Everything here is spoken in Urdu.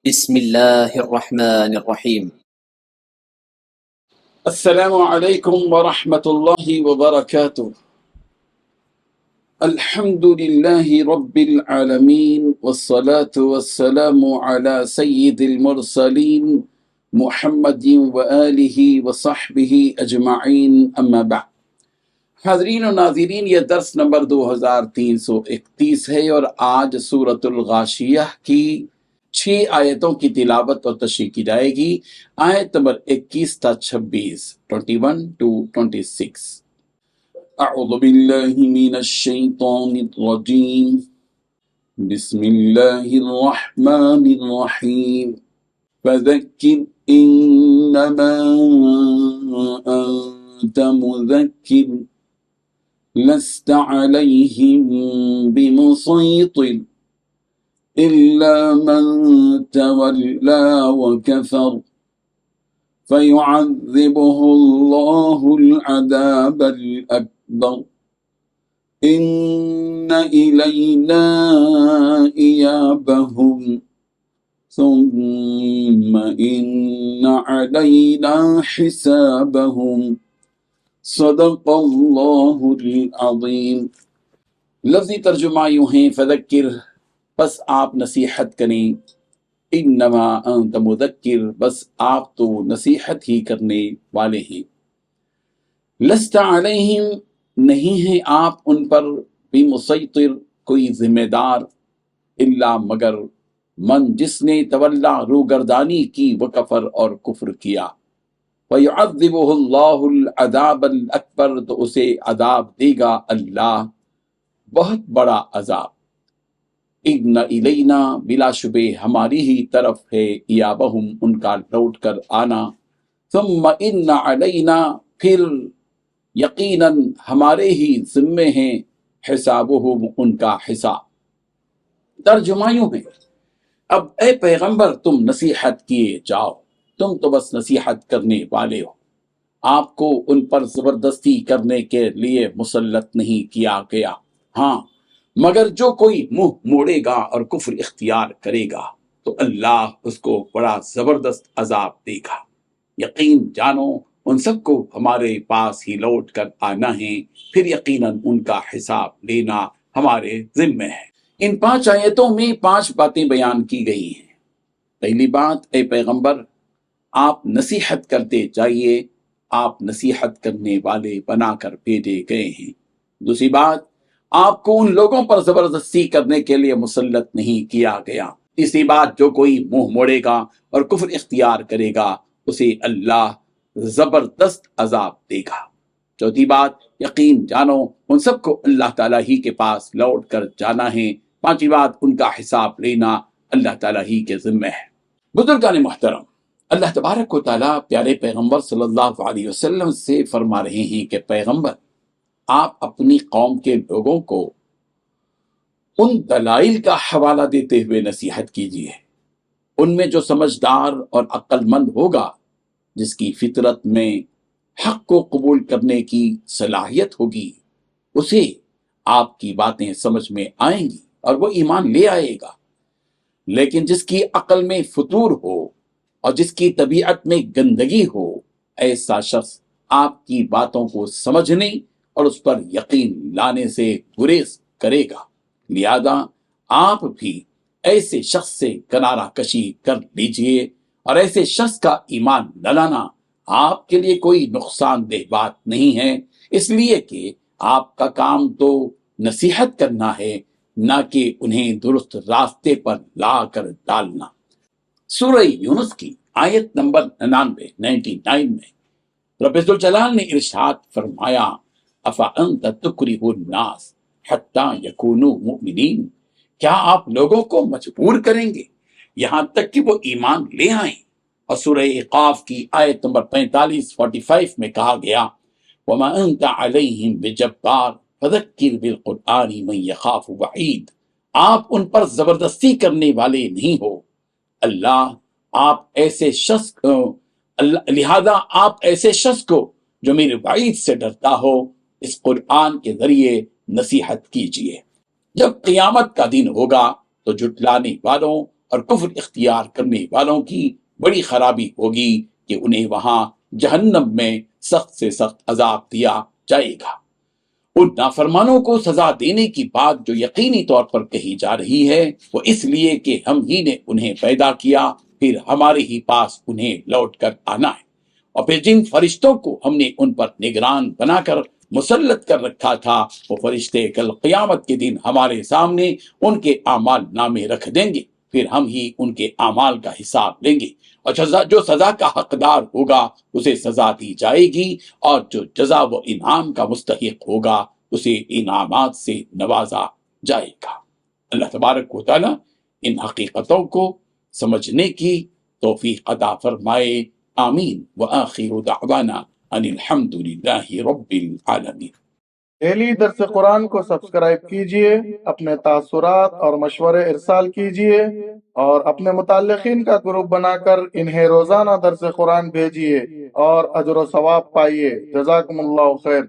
بسم الله الرحمن الرحيم. السلام عليكم ورحمة الله وبركاته. الحمد لله رب العالمين والصلاة والسلام على سيد المرسلين محمد وآله وصحبه أجمعين أما بعد. حاضرین و ناظرین، یہ درس نمبر 2331 ہے اور آج سورۃ الغاشیہ کی 6 آیتوں کی تلاوت اور تشریح کی جائے گی۔ آیت نمبر 21 تا 26، 21 to 26۔ اعوذ باللہ من الشیطان الرجیم، بسم اللہ الرحمن الرحیم، فذکر انما انت مذکر لست عليهم بمسيطر إلا من تولى وكفر فيعذبه الله العذاب الأكبر إن إلينا إيابهم ثم إن علينا حسابهم صدق اللہ العظیم۔ لفظی ترجمہ یوں ہیں، فذکر، بس آپ نصیحت کریں، انما انت مذکر، بس آپ تو نصیحت ہی کرنے والے ہیں، لست علیہم، نہیں ہیں آپ ان پر، بمسیطر، کوئی ذمہ دار، الا مگر، من جس نے، تولا، روگردانی کی، وکفر، اور کفر کیا، وَيُعَذِّبُهُ اللَّهُ الْعَذَابَ الْأَكْبَرَ، تو اسے عذاب دے گا اللہ، بہت بڑا عذاب۔ اِنَّ إِلَيْنَا، بلا شبہ ہماری ہی طرف ہے، إِيَابَهُمْ، ان کا لوٹ کر آنا، ثُمَّ إِنَّ عَلَيْنَا، پھر یقیناً ہمارے ہی ذمے ہیں، حسابهم، ان کا حساب۔ ترجمہ یوں ہے، اب اے پیغمبر تم نصیحت کیے جاؤ، تم تو بس نصیحت کرنے والے ہو، آپ کو ان پر زبردستی کرنے کے لیے مسلط نہیں کیا گیا، ہاں مگر جو کوئی منہ موڑے گا اور کفر اختیار کرے گا تو اللہ اس کو بڑا زبردست عذاب دے گا۔ یقین جانو ان سب کو ہمارے پاس ہی لوٹ کر آنا ہے، پھر یقیناً ان کا حساب لینا ہمارے ذمے ہے۔ ان 5 آیتوں میں 5 باتیں بیان کی گئی ہیں۔ پہلی بات، اے پیغمبر آپ نصیحت کرتے جائیے، آپ نصیحت کرنے والے بنا کر بھیجے گئے ہیں۔ دوسری بات، آپ کو ان لوگوں پر زبردستی کرنے کے لیے مسلط نہیں کیا گیا۔ تیسری بات، جو کوئی منہ موڑے گا اور کفر اختیار کرے گا اسے اللہ زبردست عذاب دے گا۔ چوتھی بات، یقین جانو ان سب کو اللہ تعالیٰ ہی کے پاس لوٹ کر جانا ہے۔ پانچویں بات، ان کا حساب لینا اللہ تعالیٰ ہی کے ذمہ ہے۔ بزرگان محترم، اللہ تبارک و تعالیٰ پیارے پیغمبر صلی اللہ علیہ وسلم سے فرما رہے ہیں کہ پیغمبر آپ اپنی قوم کے لوگوں کو ان دلائل کا حوالہ دیتے ہوئے نصیحت کیجیے، ان میں جو سمجھدار اور عقل مند ہوگا، جس کی فطرت میں حق کو قبول کرنے کی صلاحیت ہوگی، اسے آپ کی باتیں سمجھ میں آئیں گی اور وہ ایمان لے آئے گا۔ لیکن جس کی عقل میں فطور ہو اور جس کی طبیعت میں گندگی ہو، ایسا شخص آپ کی باتوں کو سمجھنے اور اس پر یقین لانے سے گریز کرے گا۔ لہذا آپ بھی ایسے شخص سے کنارہ کشی کر لیجئے، اور ایسے شخص کا ایمان نہ لانا آپ کے لیے کوئی نقصان دہ بات نہیں ہے، اس لیے کہ آپ کا کام تو نصیحت کرنا ہے، نہ کہ انہیں درست راستے پر لا کر ڈالنا۔ سورہ یونس کی آیت نمبر 99 میں رب ذوالجلال نے ارشاد فرمایا، افانت تکرہ الناس حتی یکونوا مؤمنین، کیا آپ لوگوں کو مجبور کریں گے یہاں تک کہ وہ ایمان لے آئیں؟ اور سورہ قاف کی آیت نمبر 45 میں کہا گیا، وما انت علیہم بجبار فذکر بالقرآن من یخاف وعید، آپ ان پر زبردستی کرنے والے نہیں ہو، اللہ آپ ایسے شخص لہذا آپ ایسے شخص کو جو میرے وعید سے ڈرتا ہو اس قرآن کے ذریعے نصیحت کیجیے۔ جب قیامت کا دن ہوگا تو جھٹلانے والوں اور کفر اختیار کرنے والوں کی بڑی خرابی ہوگی کہ انہیں وہاں جہنم میں سخت سے سخت عذاب دیا جائے گا۔ ان نافرمانوں کو سزا دینے کی بات جو یقینی طور پر کہی جا رہی ہے وہ اس لیے کہ ہم ہی نے انہیں پیدا کیا، پھر ہمارے ہی پاس انہیں لوٹ کر آنا ہے، اور پھر جن فرشتوں کو ہم نے ان پر نگران بنا کر مسلط کر رکھا تھا وہ فرشتے کل قیامت کے دن ہمارے سامنے ان کے اعمال نامے رکھ دیں گے، پھر ہم ہی ان کے اعمال کا حساب لیں گے، اور جو سزا کا حقدار ہوگا اسے سزا دی جائے گی، اور جو جزا و انعام کا مستحق ہوگا اسے انعامات سے نوازا جائے گا۔ اللہ تبارک و تعالی ان حقیقتوں کو سمجھنے کی توفیق عطا فرمائے، آمین۔ وآخر دعوانا ان الحمد للہ رب العالمین۔ ڈیلی درس قرآن کو سبسکرائب کیجئے، اپنے تاثرات اور مشورے ارسال کیجئے، اور اپنے متعلقین کا گروپ بنا کر انہیں روزانہ درس قرآن بھیجئے اور اجر و ثواب پائیے۔ جزاکم اللہ خیر۔